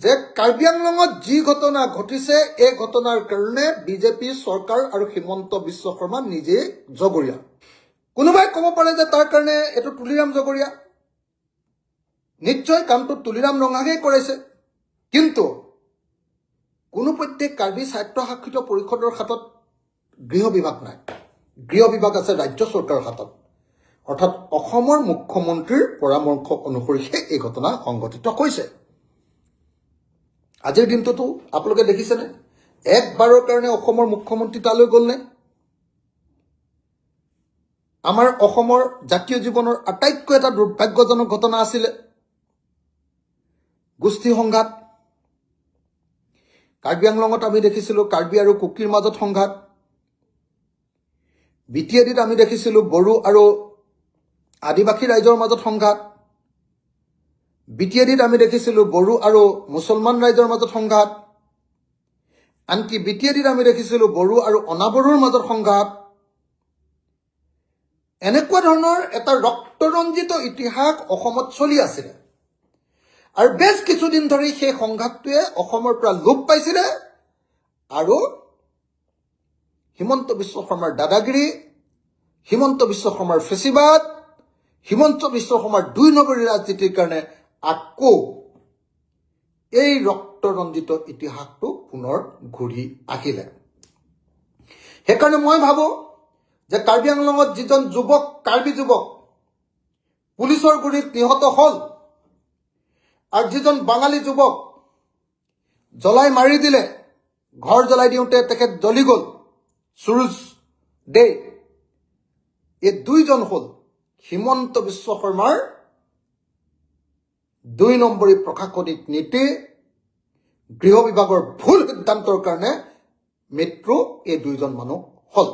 যে কাৰ্বি আংলঙত যি ঘটনা ঘটিছে এই ঘটনাৰ কাৰণে বিজেপি চৰকাৰ আৰু হিমন্ত বিশ্ব শৰ্মা নিজে জগৰীয়া কোনোবাই ক'ব পাৰে যে তাৰ কাৰণে এটো তুলিৰাম জগৰীয়া নিশ্চয় কামটো তুলিৰাম ৰঙাগেই কৰিছে কিন্তু কোনো প্ৰত্যেক কাৰ্বি স্বায়ত্ব শাসিত পৰিষদৰ হাতত গৃহ বিভাগ নাই গৃহ বিভাগ আছে ৰাজ্য চৰকাৰৰ হাতত অৰ্থাৎ অসমৰ মুখ্যমন্ত্ৰীৰ পৰামৰ্শ অনুসৰি এই ঘটনা সংঘটিত হৈছে আজিৰ দিনটোতো আপোনালোকে দেখিছেনে একবাৰৰ কাৰণে অসমৰ মুখ্যমন্ত্ৰী তালৈ গ'লনে আমাৰ অসমৰ জাতীয় জীৱনৰ আটাইতকৈ এটা দুৰ্ভাগ্যজনক ঘটনা আছিল গোষ্ঠী সংঘাত কাৰ্বি আংলঙত আমি দেখিছিলোঁ কাৰ্বি আৰু কুকিৰ মাজত সংঘাত বিটিএডিত আমি দেখিছিলোঁ বড়ো আৰু আদিবাসী ৰাইজৰ মাজত সংঘাত বিটিএডিত আমি দেখিছিলোঁ বড়ো আৰু মুছলমান ৰাইজৰ মাজত সংঘাত আনকি বিটিএডিত আমি দেখিছিলোঁ বড়ো আৰু অনাবড়োৰ মাজত সংঘাত এনেকুৱা ধৰণৰ এটা ৰক্তৰঞ্জিত ইতিহাস অসমত চলি আছিল আৰু বেছ কিছুদিন ধৰি সেই সংঘাতটোৱে অসমৰ পৰা লোপ পাইছিলে আৰু হিমন্ত বিশ্ব শৰ্মাৰ দাদাগিৰি হিমন্ত বিশ্ব শৰ্মাৰ ফেচিবাদ হিমন্ত বিশ্ব শৰ্মাৰ দুই নম্বৰী ৰাজনীতিৰ কাৰণে আকৌ এই ৰক্তৰঞ্জিত ইতিহাসটো পুনৰ ঘূৰি আহিলে সেইকাৰণে মই ভাবোঁ যে কাৰ্বি আংলঙত যিজন যুৱক কাৰ্বি যুৱক পুলিচৰ গুৰিত নিহত হ'ল আৰু যিজন বাঙালী যুৱক জ্বলাই মাৰি দিলে ঘৰ জ্বলাই দিওঁতে তেখেত জ্বলি গ'ল সুৰুজ দে এই দুইজন হ'ল হিমন্ত বিশ্ব শৰ্মাৰ দুই নম্বৰী প্ৰশাসনিক নীতি গৃহ বিভাগৰ ভুল সিদ্ধান্তৰ কাৰণে মৃত্যু এই দুইজন মানুহ হ'ল